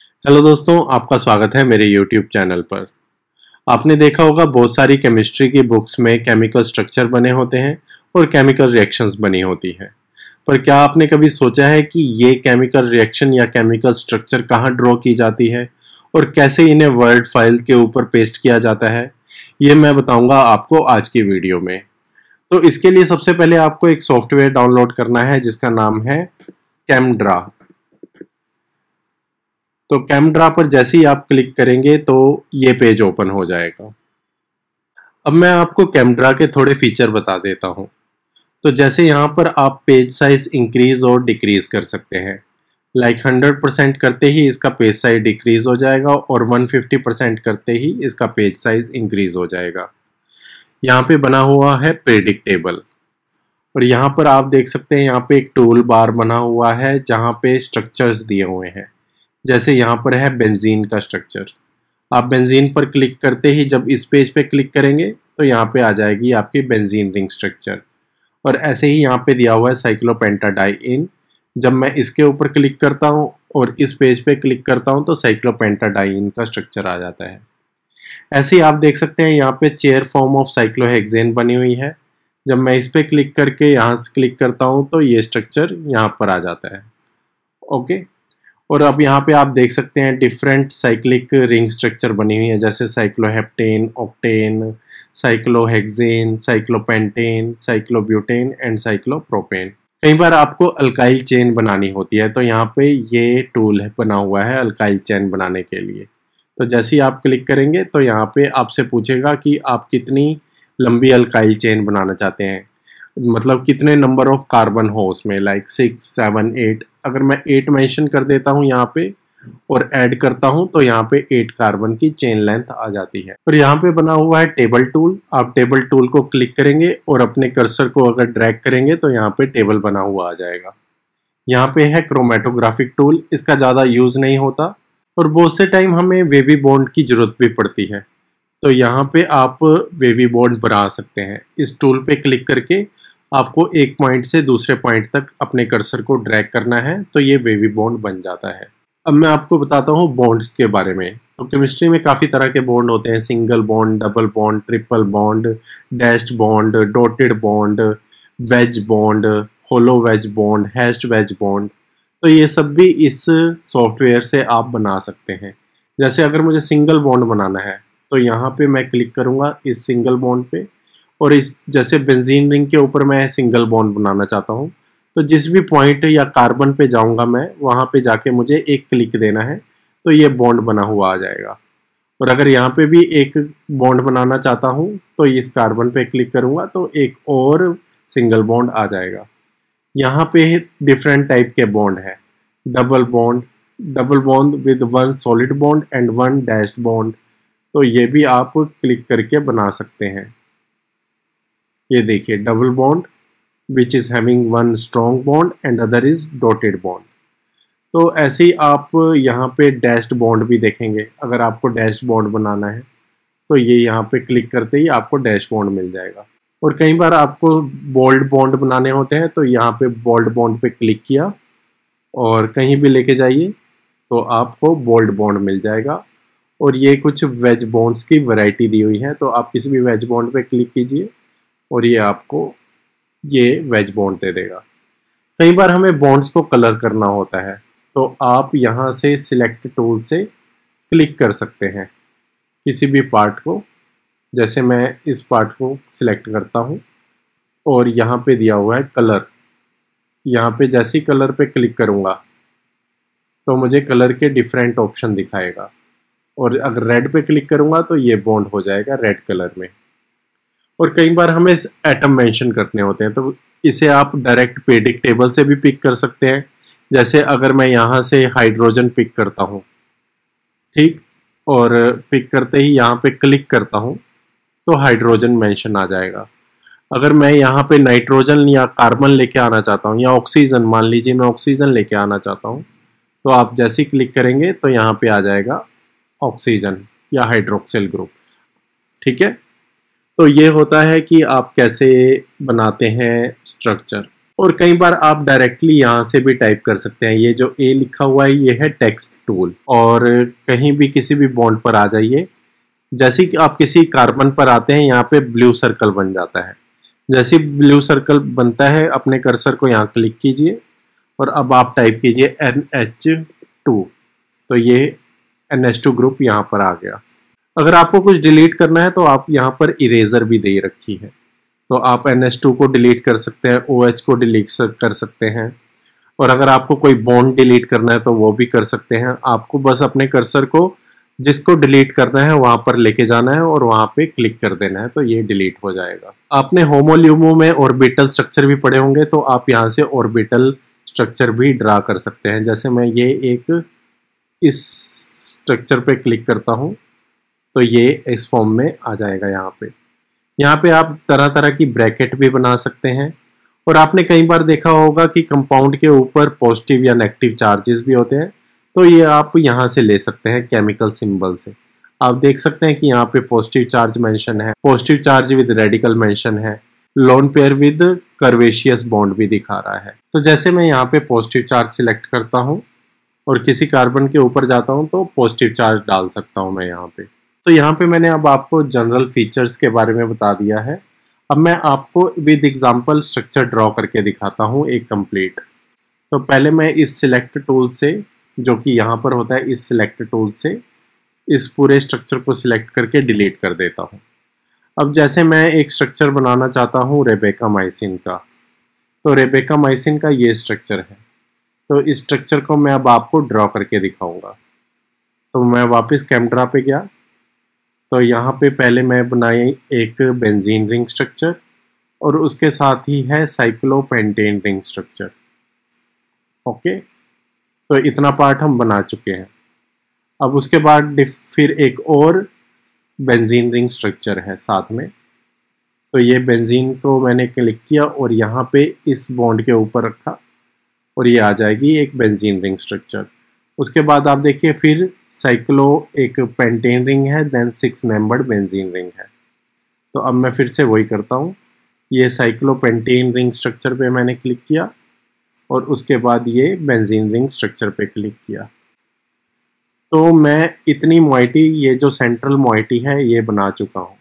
Hello दोस्तों, आपका स्वागत है मेरे YouTube चैनल पर। आपने देखा होगा बहुत सारी केमिस्ट्री की बुक्स में केमिकल स्ट्रक्चर बने होते हैं और केमिकल रिएक्शंस बनी होती हैं। पर क्या आपने कभी सोचा है कि ये केमिकल रिएक्शन या केमिकल स्ट्रक्चर कहाँ ड्रॉ की जाती है और कैसे इन्हें वर्ड फाइल के ऊपर पेस्ट किया जाता है? ये मैं बताऊंगा आपको आज की वीडियो में। तो इसके लिए सबसे पहले आपको एक सॉफ्टवेयर डाउनलोड करना है जिसका नाम है कैमड्रा। तो कैमड्रा पर जैसे ही आप क्लिक करेंगे तो ये पेज ओपन हो जाएगा। अब मैं आपको कैमड्रा के थोड़े फीचर बता देता हूँ। तो जैसे यहाँ पर आप पेज साइज इंक्रीज और डिक्रीज कर सकते हैं। लाइक 100% करते ही इसका पेज साइज डिक्रीज हो जाएगा और 150% करते ही इसका पेज साइज इंक्रीज हो जाएगा। यहाँ पे बना हुआ है प्रेडिक्टेबल और यहाँ पर आप देख सकते हैं यहाँ पे एक टूल बार बना हुआ है जहाँ पे स्ट्रक्चर्स दिए हुए हैं। जैसे यहाँ पर है बेंजीन का स्ट्रक्चर। आप बेंजीन पर क्लिक करते ही जब इस पेज पे क्लिक करेंगे तो यहाँ पे आ जाएगी आपकी बेंजीन रिंग स्ट्रक्चर। और ऐसे ही यहाँ पे दिया हुआ है साइक्लोपेंटाडाइइन। जब मैं इसके ऊपर क्लिक करता हूँ और इस पेज पे क्लिक करता हूँ तो साइक्लोपेंटाडाइइन का स्ट्रक्चर आ जाता है। ऐसे ही आप देख सकते हैं यहाँ पे चेयर फॉर्म ऑफ साइक्लोहेक्सेन बनी हुई है। जब मैं इस पे क्लिक करके यहाँ से क्लिक करता हूँ तो ये स्ट्रक्चर यहाँ पर आ जाता है। ओके। और अब यहाँ पे आप देख सकते हैं डिफरेंट साइक्लिक रिंग स्ट्रक्चर बनी हुई है जैसे cycloheptane, octane, cyclohexane, cyclopentane, cyclobutane and cyclopropane. कई बार आपको अल्काइल चेन बनानी होती है तो यहाँ पे ये टूल बना हुआ है अल्काइल चेन बनाने के लिए। तो जैसे ही आप क्लिक करेंगे तो यहाँ पे आपसे पूछेगा कि आप कितनी लंबी अल्काइल चेन बनाना चाहते हैं, मतलब कितने नंबर ऑफ कार्बन हो उसमें, लाइक 6, 7, 8। अगर मैं 8 मेंशन कर देता हूँ यहाँ पे और ऐड करता हूँ तो यहाँ पे 8 कार्बन की चेन लेंथ आ जाती है। और यहाँ पे बना हुआ है टेबल टूल। आप टेबल टूल को क्लिक करेंगे और अपने कर्सर को अगर ड्रैग करेंगे तो यहाँ पे टेबल बना हुआ आ जाएगा। यहाँ पे है क्रोमेटोग्राफिक टूल। इसका ज़्यादा यूज़ नहीं होता और बहुत से टाइम हमें वेवी बॉन्ड की ज़रूरत भी पड़ती है, तो यहाँ पे आप वेवी बॉन्ड बना सकते हैं। इस टूल पे क्लिक करके आपको एक पॉइंट से दूसरे पॉइंट तक अपने कर्सर को ड्रैग करना है तो ये वेवी बॉन्ड बन जाता है। अब मैं आपको बताता हूँ बॉन्ड्स के बारे में। तो केमिस्ट्री में काफ़ी तरह के बॉन्ड होते हैं, single bond, double bond, triple bond, dashed bond, dotted bond, wedge bond, hollow wedge bond, hashed wedge bond. तो ये सब भी इस सॉफ्टवेयर से आप बना सकते हैं। जैसे अगर मुझे सिंगल बॉन्ड बनाना है तो यहाँ पे मैं क्लिक करूँगा इस सिंगल बॉन्ड पे और इस जैसे बेंजीन रिंग के ऊपर मैं सिंगल बॉन्ड बनाना चाहता हूँ तो जिस भी पॉइंट या कार्बन पे जाऊँगा मैं वहाँ पे जाके मुझे एक क्लिक देना है तो ये बॉन्ड बना हुआ आ जाएगा। और अगर यहाँ पे भी एक बॉन्ड बनाना चाहता हूँ तो इस कार्बन पे क्लिक करूँगा तो एक और सिंगल बॉन्ड आ जाएगा। यहाँ पे डिफरेंट टाइप के बॉन्ड है। Double bond with 1 solid bond and 1 dashed bond. तो ये भी आप क्लिक करके बना सकते हैं। ये देखिए double bond which is having 1 strong bond and other is dotted bond. तो ऐसे ही आप यहाँ पे डैश्ड बॉन्ड भी देखेंगे। अगर आपको डैश्ड बॉन्ड बनाना है तो ये यहाँ पे क्लिक करते ही आपको डैश बॉन्ड मिल जाएगा। और कई बार आपको बोल्ड बॉन्ड बनाने होते हैं तो यहाँ पे बोल्ड बॉन्ड पे क्लिक किया और कहीं भी लेके जाइए तो आपको बोल्ड बॉन्ड मिल जाएगा। और ये कुछ वेज बॉन्ड्स की वैरायटी दी हुई है, तो आप किसी भी वेज बॉन्ड पे क्लिक कीजिए और ये आपको ये वेज बॉन्ड दे देगा। कई बार हमें बॉन्ड्स को कलर करना होता है तो आप यहाँ से सिलेक्ट टूल से क्लिक कर सकते हैं किसी भी पार्ट को। जैसे मैं इस पार्ट को सिलेक्ट करता हूँ और यहाँ पे दिया हुआ है कलर। यहाँ पे जैसे ही कलर पे क्लिक करूँगा तो मुझे कलर के डिफरेंट ऑप्शन दिखाएगा और अगर रेड पे क्लिक करूँगा तो ये बॉन्ड हो जाएगा रेड कलर में। और कई बार हमें एटम मेंशन करने होते हैं तो इसे आप डायरेक्ट पीरियोडिक टेबल से भी पिक कर सकते हैं। जैसे अगर मैं यहाँ से हाइड्रोजन पिक करता हूँ, ठीक, और पिक करते ही यहाँ पे क्लिक करता हूँ तो हाइड्रोजन मेंशन आ जाएगा। अगर मैं यहाँ पे नाइट्रोजन या कार्बन लेके आना चाहता हूँ या ऑक्सीजन, मान लीजिए मैं ऑक्सीजन लेके आना चाहता हूँ तो आप जैसे ही क्लिक करेंगे तो यहाँ पे आ जाएगा ऑक्सीजन या हाइड्रोक्सिल ग्रुप। ठीक है। तो ये होता है कि आप कैसे बनाते हैं स्ट्रक्चर। और कई बार आप डायरेक्टली यहाँ से भी टाइप कर सकते हैं। ये जो ए लिखा हुआ है ये है टेक्स्ट टूल। और कहीं भी किसी भी बॉन्ड पर आ जाइए, जैसे कि आप किसी कार्बन पर आते हैं यहाँ पे ब्लू सर्कल बन जाता है। जैसे ब्लू सर्कल बनता है अपने कर्सर को यहाँ क्लिक कीजिए और अब आप टाइप कीजिए NH2, तो ये NH2 ग्रुप यहाँ पर आ गया। अगर आपको कुछ डिलीट करना है तो आप यहाँ पर इरेजर भी दे रखी है, तो आप NH2 को डिलीट कर सकते हैं, OH को डिलीट कर सकते हैं, और अगर आपको कोई बॉन्ड डिलीट करना है तो वो भी कर सकते हैं। आपको बस अपने कर्सर को जिसको डिलीट करना है वहां पर लेके जाना है और वहां पे क्लिक कर देना है, तो ये डिलीट हो जाएगा। आपने होमो ल्यूमो में ऑर्बिटल स्ट्रक्चर भी पढ़े होंगे, तो आप यहाँ से ऑर्बिटल स्ट्रक्चर भी ड्रा कर सकते हैं। जैसे मैं ये एक इस स्ट्रक्चर पे क्लिक करता हूँ तो ये इस फॉर्म में आ जाएगा। यहाँ पे आप तरह तरह की ब्रैकेट भी बना सकते हैं। और आपने कई बार देखा होगा कि कंपाउंड के ऊपर पॉजिटिव या नेगेटिव चार्जेस भी होते हैं, तो ये आप यहाँ से ले सकते हैं केमिकल सिंबल से। आप देख सकते हैं कि यहाँ पे पॉजिटिव चार्ज मेंशन है, positive charge with radical mention है, लोन पेयर विद कर्वेशियस बॉन्ड भी दिखा रहा है। तो जैसे मैं यहाँ पे पॉजिटिव चार्ज सिलेक्ट करता हूँ और किसी कार्बन के ऊपर जाता हूँ तो पॉजिटिव चार्ज डाल सकता हूँ मैं यहाँ पे। तो यहाँ पे मैंने अब आपको जनरल फीचर्स के बारे में बता दिया है। अब मैं आपको विद एग्जांपल स्ट्रक्चर ड्रॉ करके दिखाता हूँ एक कंप्लीट। तो पहले मैं इस सिलेक्ट टूल से, जो कि यहाँ पर होता है, इस सिलेक्ट टूल से इस पूरे स्ट्रक्चर को सिलेक्ट करके डिलीट कर देता हूँ। अब जैसे मैं एक स्ट्रक्चर बनाना चाहता हूँ रेबेकामाइसिन का, तो रेबेकामाइसिन का ये स्ट्रक्चर है। तो इस स्ट्रक्चर को मैं अब आपको ड्रॉ करके दिखाऊंगा। तो मैं वापस कैमरा पे गया, तो यहाँ पे पहले मैं बनाई एक बेंजीन रिंग स्ट्रक्चर और उसके साथ ही है साइक्लोपेंटेन रिंग स्ट्रक्चर। ओके, तो इतना पार्ट हम बना चुके हैं। अब उसके बाद फिर एक और बेंजीन रिंग स्ट्रक्चर है साथ में। तो ये बेंजीन को मैंने क्लिक किया और यहाँ पे इस बॉन्ड के ऊपर रखा और ये आ जाएगी एक बेंजीन रिंग स्ट्रक्चर। उसके बाद आप देखिए फिर साइक्लो एक पेंटेन रिंग है, देन 6 मेंबर्ड बेंजीन रिंग है। तो अब मैं फिर से वही करता हूँ, ये साइक्लो पेंटेन रिंग स्ट्रक्चर पे मैंने क्लिक किया और उसके बाद ये बेंजीन रिंग स्ट्रक्चर पे क्लिक किया। तो मैं इतनी मोइटी, ये जो सेंट्रल मोइटी है ये बना चुका हूँ।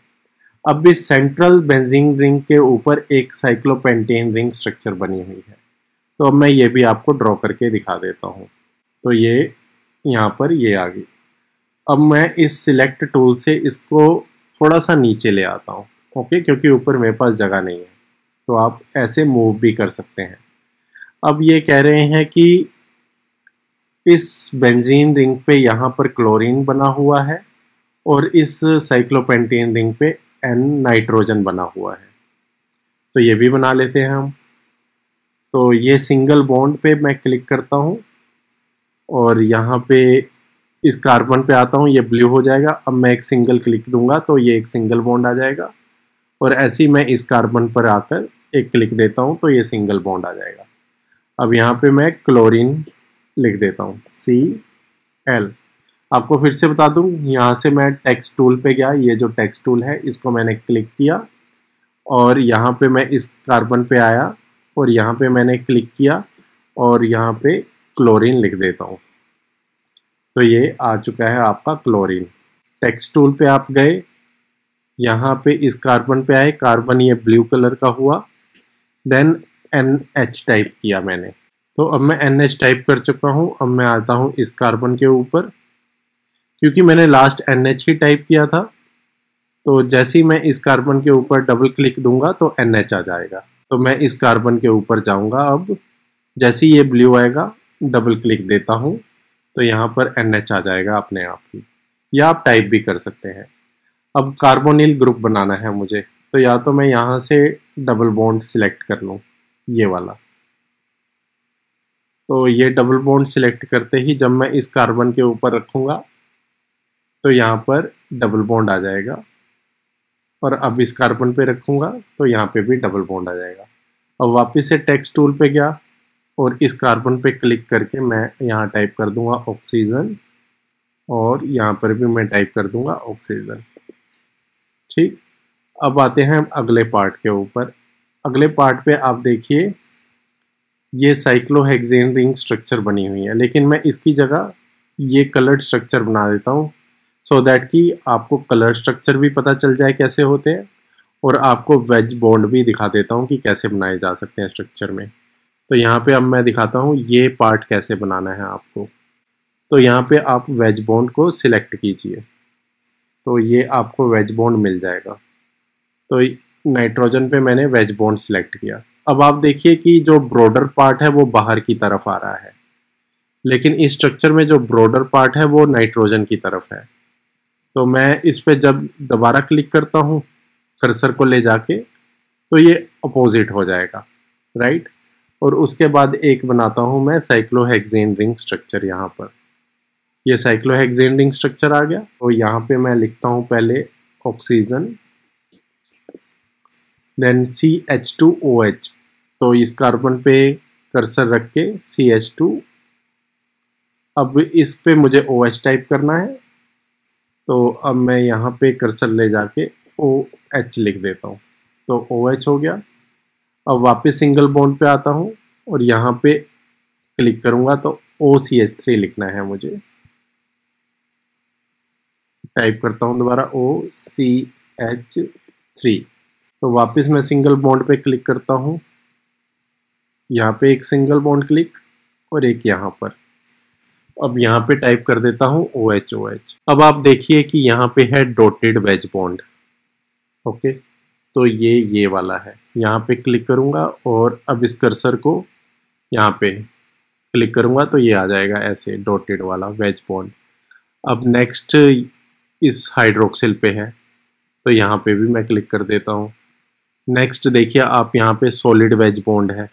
अब इस सेंट्रल बेंजीन रिंग के ऊपर एक साइक्लोपेंटेन रिंग स्ट्रक्चर बनी हुई है। तो अब मैं ये भी आपको ड्रॉ करके दिखा देता हूँ। तो ये यहाँ पर ये आ गई। अब मैं इस सिलेक्ट टूल से इसको थोड़ा सा नीचे ले आता हूँ, ओके, क्योंकि ऊपर मेरे पास जगह नहीं है। तो आप ऐसे मूव भी कर सकते हैं। अब ये कह रहे हैं कि इस बेंजीन रिंग पे यहाँ पर क्लोरीन बना हुआ है और इस साइक्लोपेंटेन रिंग पे N नाइट्रोजन बना हुआ है। तो ये भी बना लेते हैं हम। तो ये सिंगल बॉन्ड पे मैं क्लिक करता हूँ और यहाँ पे इस कार्बन पे आता हूँ, ये ब्लू हो जाएगा। अब मैं एक सिंगल क्लिक दूंगा तो ये एक सिंगल बॉन्ड आ जाएगा और ऐसे ही मैं इस कार्बन पर आकर एक क्लिक देता हूँ तो ये सिंगल बॉन्ड आ जाएगा। अब यहाँ पे मैं क्लोरीन लिख देता हूँ Cl। आपको फिर से बता दूँ, यहाँ से मैं टेक्स्ट टूल पे गया, ये जो टेक्स्ट टूल है इसको मैंने क्लिक किया और यहाँ पे मैं इस कार्बन पे आया और यहाँ पे मैंने क्लिक किया और यहाँ पे क्लोरीन लिख देता हूँ। तो ये आ चुका है आपका क्लोरीन। टेक्स्ट टूल पे आप गए, यहाँ पे इस कार्बन पे आए, कार्बन ये ब्लू कलर का हुआ, देन NH टाइप किया मैंने। तो अब मैं NH टाइप कर चुका हूँ। अब मैं आता हूँ इस कार्बन के ऊपर, क्योंकि मैंने लास्ट NH ही टाइप किया था। तो जैसे ही मैं इस कार्बन के ऊपर डबल क्लिक दूंगा तो NH आ जाएगा। तो मैं इस कार्बन के ऊपर जाऊंगा। अब जैसे ही ये ब्लू आएगा डबल क्लिक देता हूँ तो यहाँ पर NH आ जाएगा अपने आप ही, या आप टाइप भी कर सकते हैं। अब कार्बोनिल ग्रुप बनाना है मुझे, तो या तो मैं यहाँ से डबल बॉन्ड सिलेक्ट कर लूँ, ये वाला। तो ये डबल बॉन्ड सिलेक्ट करते ही जब मैं इस कार्बन के ऊपर रखूँगा तो यहाँ पर डबल बॉन्ड आ जाएगा और अब इस कार्बन पे रखूँगा तो यहाँ पे भी डबल बॉन्ड आ जाएगा। अब वापस से टेक्स्ट टूल पे गया और इस कार्बन पे क्लिक करके मैं यहाँ टाइप कर दूंगा ऑक्सीजन और यहाँ पर भी मैं टाइप कर दूंगा ऑक्सीजन। ठीक, अब आते हैं अगले पार्ट के ऊपर। अगले पार्ट पे आप देखिए ये साइक्लोहेक्सेन रिंग स्ट्रक्चर बनी हुई है, लेकिन मैं इसकी जगह ये कलर्ड स्ट्रक्चर बना देता हूँ सो दैट कि आपको कलर स्ट्रक्चर भी पता चल जाए कैसे होते हैं, और आपको वेज बॉन्ड भी दिखा देता हूँ कि कैसे बनाए जा सकते हैं स्ट्रक्चर में। तो यहाँ पे अब मैं दिखाता हूँ ये पार्ट कैसे बनाना है आपको। तो यहाँ पे आप वेज बॉन्ड को सिलेक्ट कीजिए, तो ये आपको वेज बॉन्ड मिल जाएगा। तो नाइट्रोजन पे मैंने वेज बॉन्ड सिलेक्ट किया। अब आप देखिए कि जो ब्रॉडर पार्ट है वो बाहर की तरफ आ रहा है, लेकिन इस स्ट्रक्चर में जो ब्रॉडर पार्ट है वो नाइट्रोजन की तरफ है। तो मैं इस पे जब दोबारा क्लिक करता हूँ कर्सर को ले जाके, तो ये अपोजिट हो जाएगा, राइट। और उसके बाद एक बनाता हूँ मैं साइक्लोहेक्सेन रिंग स्ट्रक्चर। यहाँ पर ये साइक्लोहेक्सेन रिंग स्ट्रक्चर आ गया। तो यहाँ पे मैं लिखता हूँ पहले ऑक्सीजन, देन CH2OH। तो इस कार्बन पे कर्सर रख के CH2, अब इस पे मुझे OH टाइप करना है, तो अब मैं यहाँ पे कर्सर ले जाके OH लिख देता हूँ, तो OH हो गया। अब वापस सिंगल बॉन्ड पे आता हूँ और यहाँ पे क्लिक करूँगा तो OCH3 लिखना है मुझे। टाइप करता हूँ दोबारा OCH3। तो वापस मैं सिंगल बॉन्ड पे क्लिक करता हूँ, यहाँ पे एक सिंगल बॉन्ड क्लिक और एक यहाँ पर। अब यहाँ पे टाइप कर देता हूँ OH। अब आप देखिए कि यहाँ पे है डॉटेड वेज बॉन्ड, ओके। तो ये वाला है, यहाँ पे क्लिक करूँगा और अब इस कर्सर को यहाँ पे क्लिक करूँगा तो ये आ जाएगा ऐसे डॉटेड वाला वेज बॉन्ड। अब नेक्स्ट इस हाइड्रोक्सिल पे है, तो यहाँ पे भी मैं क्लिक कर देता हूँ। नेक्स्ट देखिए आप यहाँ पे सॉलिड वेज बॉन्ड है,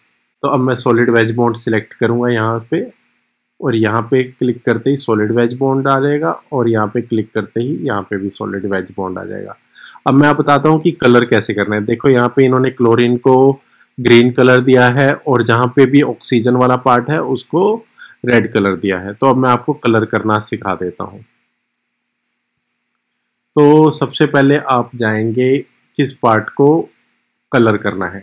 तो अब मैं सॉलिड वेज बॉन्ड सिलेक्ट करूँगा यहाँ पे, और यहाँ पे क्लिक करते ही सॉलिड वेज बॉन्ड आ जाएगा, और यहाँ पे क्लिक करते ही यहाँ पे भी सॉलिड वेज बॉन्ड आ जाएगा। अब मैं बताता हूँ कि कलर कैसे करना है। देखो यहाँ पे इन्होंने क्लोरीन को ग्रीन कलर दिया है, और जहाँ पे भी ऑक्सीजन वाला पार्ट है उसको रेड कलर दिया है। तो अब मैं आपको कलर करना सिखा देता हूँ। तो सबसे पहले आप जाएंगे किस पार्ट को कलर करना है,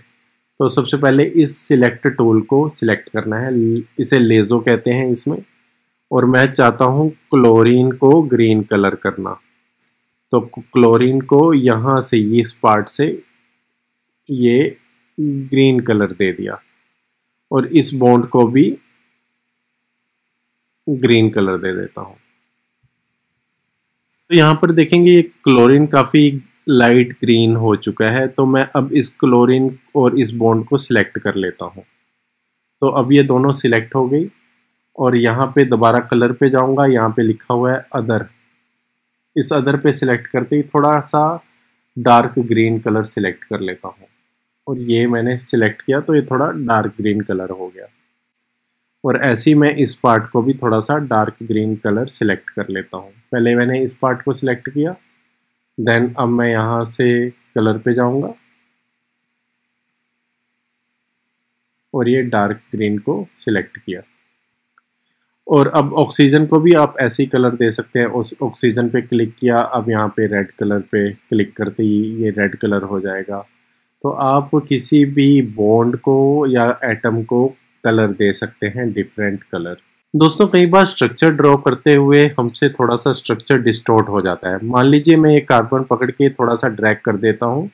तो सबसे पहले इस सिलेक्ट टूल को सिलेक्ट करना है, इसे लेजो कहते हैं इसमें, और मैं चाहता हूँ क्लोरीन को ग्रीन कलर करना। तो क्लोरीन को यहाँ से इस पार्ट से ये ग्रीन कलर दे दिया, और इस बॉन्ड को भी ग्रीन कलर दे देता हूँ। तो यहाँ पर देखेंगे ये क्लोरीन काफ़ी लाइट ग्रीन हो चुका है, तो मैं अब इस क्लोरीन और इस बॉन्ड को सिलेक्ट कर लेता हूँ। तो अब ये दोनों सिलेक्ट हो गई, और यहाँ पे दोबारा कलर पे जाऊँगा, यहाँ पे लिखा हुआ है अदर। इस अदर पे सिलेक्ट करते ही थोड़ा सा डार्क ग्रीन कलर सिलेक्ट कर लेता हूँ, और ये मैंने सिलेक्ट किया तो ये थोड़ा डार्क ग्रीन कलर हो गया। और ऐसे ही मैं इस पार्ट को भी थोड़ा सा डार्क ग्रीन कलर सिलेक्ट कर लेता हूँ। पहले मैंने इस पार्ट को सिलेक्ट किया, देन अब मैं यहाँ से कलर पे जाऊँगा और ये डार्क ग्रीन को सिलेक्ट किया। और अब ऑक्सीजन को भी आप ऐसे ही कलर दे सकते हैं। उस ऑक्सीजन पे क्लिक किया, अब यहाँ पे रेड कलर पे क्लिक करते ही ये रेड कलर हो जाएगा। तो आप किसी भी बॉन्ड को या एटम को कलर दे सकते हैं, डिफरेंट कलर। दोस्तों कई बार स्ट्रक्चर ड्रॉ करते हुए हमसे थोड़ा सा स्ट्रक्चर डिस्टॉर्ट हो जाता है। मान लीजिए मैं एक कार्बन पकड़ के थोड़ा सा ड्रैग कर देता हूँ,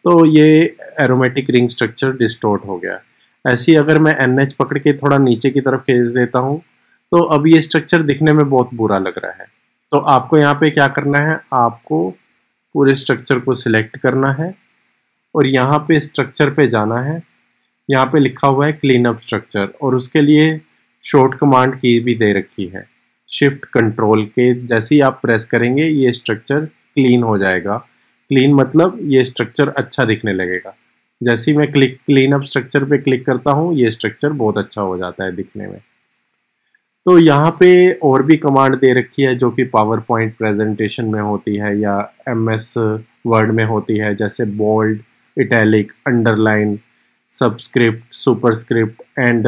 तो ये एरोमेटिक रिंग स्ट्रक्चर डिस्टॉर्ट हो गया। ऐसे ही अगर मैं NH पकड़ के थोड़ा नीचे की तरफ खींच देता हूँ, तो अब ये स्ट्रक्चर दिखने में बहुत बुरा लग रहा है। तो आपको यहाँ पे क्या करना है, आपको पूरे स्ट्रक्चर को सिलेक्ट करना है और यहाँ पे स्ट्रक्चर पे जाना है। यहाँ पे लिखा हुआ है क्लीन अप स्ट्रक्चर, और उसके लिए शॉर्ट कमांड की भी दे रखी है। शिफ्ट कंट्रोल के जैसे ही आप प्रेस करेंगे ये स्ट्रक्चर क्लीन हो जाएगा। क्लीन मतलब ये स्ट्रक्चर अच्छा दिखने लगेगा। जैसे ही मैं क्लीन अप स्ट्रक्चर पे क्लिक करता हूँ, ये स्ट्रक्चर बहुत अच्छा हो जाता है दिखने में। तो यहाँ पे और भी कमांड दे रखी है जो कि पावर पॉइंट प्रेजेंटेशन में होती है या MS वर्ड में होती है, जैसे bold, italic, underline, subscript, superscript and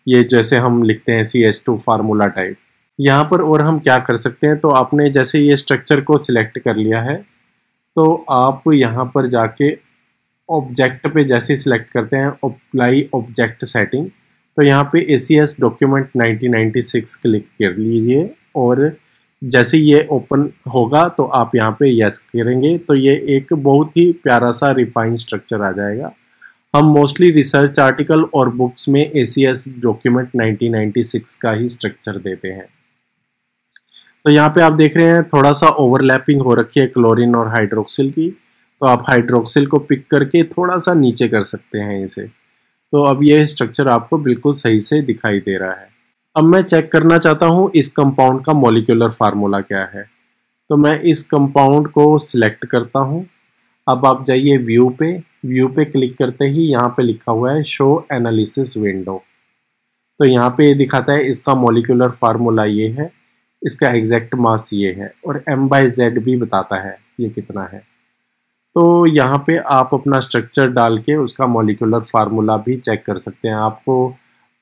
ये जैसे हम लिखते हैं CH2 फार्मूला टाइप। यहाँ पर और हम क्या कर सकते हैं, तो आपने जैसे ये स्ट्रक्चर को सिलेक्ट कर लिया है, तो आप यहाँ पर जाके ऑब्जेक्ट पे जैसे सिलेक्ट करते हैं अप्लाई ऑब्जेक्ट सेटिंग, तो यहाँ पे ACS डॉक्यूमेंट 1996 क्लिक कर लीजिए और जैसे ये ओपन होगा तो आप यहाँ पे यस करेंगे तो ये एक बहुत ही प्यारा सा रिफाइंड स्ट्रक्चर आ जाएगा। हम मोस्टली रिसर्च आर्टिकल और बुक्स में ACS डॉक्यूमेंट 1996 का ही स्ट्रक्चर देते हैं। तो यहाँ पे आप देख रहे हैं थोड़ा सा ओवरलैपिंग हो रखी है क्लोरीन और हाइड्रोक्सिल की, तो आप हाइड्रोक्सिल को पिक करके थोड़ा सा नीचे कर सकते हैं इसे। तो अब ये स्ट्रक्चर आपको बिल्कुल सही से दिखाई दे रहा है। अब मैं चेक करना चाहता हूँ इस कंपाउंड का मॉलिक्यूलर फार्मूला क्या है। तो मैं इस कंपाउंड को सिलेक्ट करता हूँ। अब आप जाइए व्यू पे क्लिक करते ही यहाँ पे लिखा हुआ है शो एनालिसिस विंडो। तो यहाँ पे ये दिखाता है इसका मॉलिक्यूलर फार्मूला ये है, इसका एग्जैक्ट मास ये है और m/z भी बताता है ये कितना है। तो यहाँ पे आप अपना स्ट्रक्चर डाल के उसका मॉलिक्यूलर फार्मूला भी चेक कर सकते हैं। आपको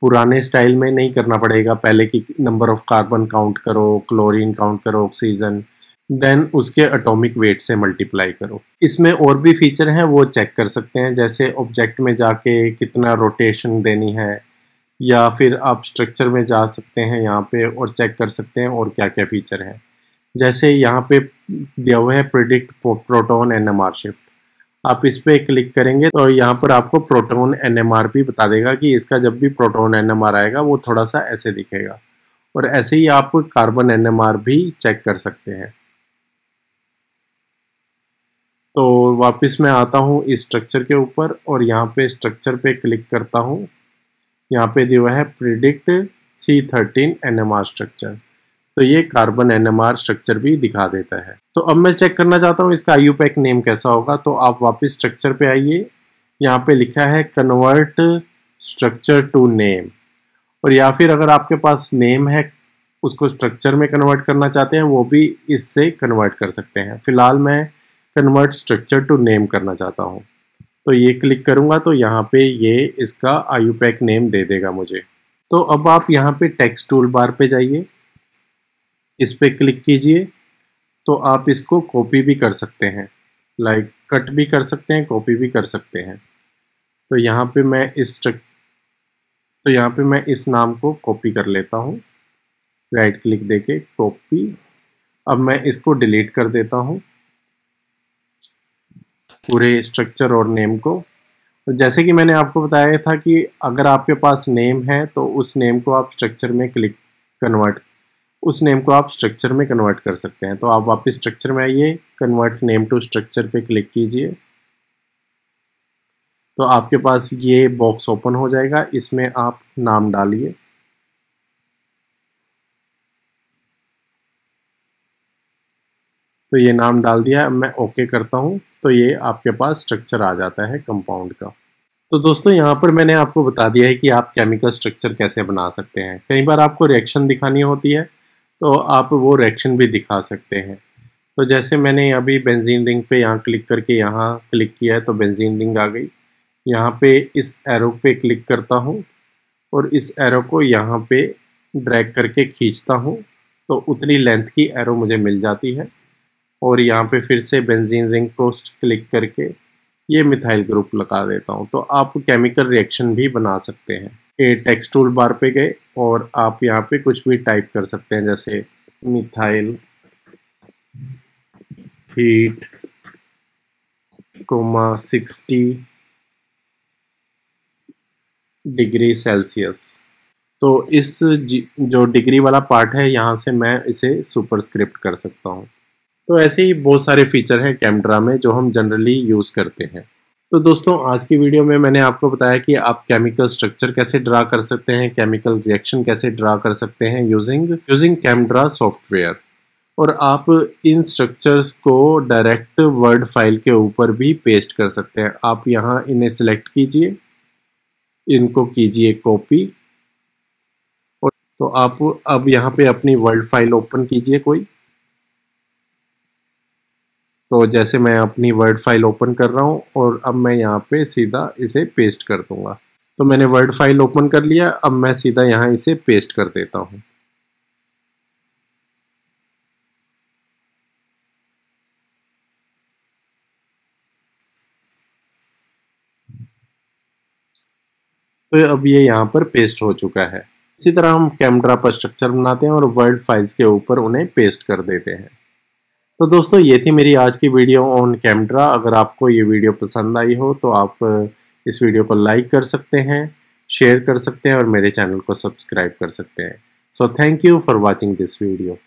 पुराने स्टाइल में नहीं करना पड़ेगा, पहले की नंबर ऑफ कार्बन काउंट करो, क्लोरीन काउंट करो, ऑक्सीजन, देन उसके एटॉमिक वेट से मल्टीप्लाई करो। इसमें और भी फीचर हैं वो चेक कर सकते हैं, जैसे ऑब्जेक्ट में जाके कितना रोटेशन देनी है, या फिर आप स्ट्रक्चर में जा सकते हैं यहाँ पे और चेक कर सकते हैं और क्या क्या फीचर है। जैसे यहाँ पे दिया हुआ है प्रिडिक्ट प्रोटॉन NMR शिफ्ट, आप इस पे क्लिक करेंगे तो यहाँ पर आपको प्रोटॉन NMR भी बता देगा कि इसका जब भी प्रोटॉन NMR आएगा वो थोड़ा सा ऐसे दिखेगा। और ऐसे ही आप कार्बन NMR भी चेक कर सकते हैं। तो वापस मैं आता हूँ इस स्ट्रक्चर के ऊपर और यहाँ पे स्ट्रक्चर पे क्लिक करता हूँ। यहाँ पे दिया हुआ है प्रिडिक्ट C13 NMR स्ट्रक्चर, तो ये कार्बन NMR स्ट्रक्चर भी दिखा देता है। तो अब मैं चेक करना चाहता हूँ इसका IUPAC नेम कैसा होगा। तो आप वापस स्ट्रक्चर पे आइए, यहाँ पे लिखा है कन्वर्ट स्ट्रक्चर टू नेम, और या फिर अगर आपके पास नेम है उसको स्ट्रक्चर में कन्वर्ट करना चाहते हैं वो भी इससे कन्वर्ट कर सकते हैं। फिलहाल मैं कन्वर्ट स्ट्रक्चर टू नेम करना चाहता हूँ, तो ये क्लिक करूँगा तो यहाँ पे ये इसका IUPAC नेम दे देगा मुझे। तो अब आप यहाँ पे टेक्स्ट टूल बार पे जाइए, इस पे क्लिक कीजिए, तो आप इसको कॉपी भी कर सकते हैं, लाइक कट भी कर सकते हैं, कॉपी भी कर सकते हैं। तो यहाँ पे मैं इस नाम को कॉपी कर लेता हूँ, राइट क्लिक देके कॉपी। अब मैं इसको डिलीट कर देता हूँ पूरे स्ट्रक्चर और नेम को। तो जैसे कि मैंने आपको बताया था कि अगर आपके पास नेम है तो उस नेम को आप स्ट्रक्चर में कन्वर्ट उस नेम को आप स्ट्रक्चर में कन्वर्ट कर सकते हैं। तो आप वापस स्ट्रक्चर में आइए, कन्वर्ट नेम टू स्ट्रक्चर पे क्लिक कीजिए, तो आपके पास ये बॉक्स ओपन हो जाएगा, इसमें आप नाम डालिए। तो ये नाम डाल दिया, अब मैं ओके करता हूँ तो ये आपके पास स्ट्रक्चर आ जाता है कंपाउंड का। तो दोस्तों यहाँ पर मैंने आपको बता दिया है कि आप केमिकल स्ट्रक्चर कैसे बना सकते हैं। कई बार आपको रिएक्शन दिखानी होती है तो आप वो रिएक्शन भी दिखा सकते हैं। तो जैसे मैंने अभी बेंजीन रिंग पे यहाँ क्लिक करके यहाँ क्लिक किया है तो बेंजीन रिंग आ गई। यहाँ पे इस एरो पे क्लिक करता हूँ और इस एरो को यहाँ पे ड्रैग करके खींचता हूँ तो उतनी लेंथ की एरो मुझे मिल जाती है। और यहाँ पे फिर से बेंजीन रिंग को क्लिक करके ये मिथाइल ग्रुप लगा देता हूँ। तो आप केमिकल रिएक्शन भी बना सकते हैं। ये टेक्स्ट टूल बार पे गए और आप यहाँ पे कुछ भी टाइप कर सकते हैं, जैसे मिथाइल हीट 60 डिग्री सेल्सियस। तो इस जो डिग्री वाला पार्ट है यहाँ से मैं इसे सुपरस्क्रिप्ट कर सकता हूँ। तो ऐसे ही बहुत सारे फीचर हैं कैमड्रा में जो हम जनरली यूज़ करते हैं। तो दोस्तों आज की वीडियो में मैंने आपको बताया कि आप केमिकल स्ट्रक्चर कैसे ड्रा कर सकते हैं, केमिकल रिएक्शन कैसे ड्रा कर सकते हैं यूजिंग कैमड्रा सॉफ्टवेयर। और आप इन स्ट्रक्चर्स को डायरेक्ट वर्ड फाइल के ऊपर भी पेस्ट कर सकते हैं। आप यहाँ इन्हें सिलेक्ट कीजिए, इनको कीजिए कॉपी, और तो आप अब यहाँ पे अपनी वर्ड फाइल ओपन कीजिए कोई। तो जैसे मैं अपनी वर्ड फाइल ओपन कर रहा हूँ और अब मैं यहाँ पे सीधा इसे पेस्ट कर दूंगा। तो मैंने वर्ड फाइल ओपन कर लिया, अब मैं सीधा यहाँ इसे पेस्ट कर देता हूँ। तो अब ये यहाँ पर पेस्ट हो चुका है। इसी तरह हम कैमड्रा पर स्ट्रक्चर बनाते हैं और वर्ड फाइल्स के ऊपर उन्हें पेस्ट कर देते हैं। तो दोस्तों ये थी मेरी आज की वीडियो ऑन कैमड्रा। अगर आपको ये वीडियो पसंद आई हो तो आप इस वीडियो को लाइक कर सकते हैं, शेयर कर सकते हैं और मेरे चैनल को सब्सक्राइब कर सकते हैं। So thank you for watching this video.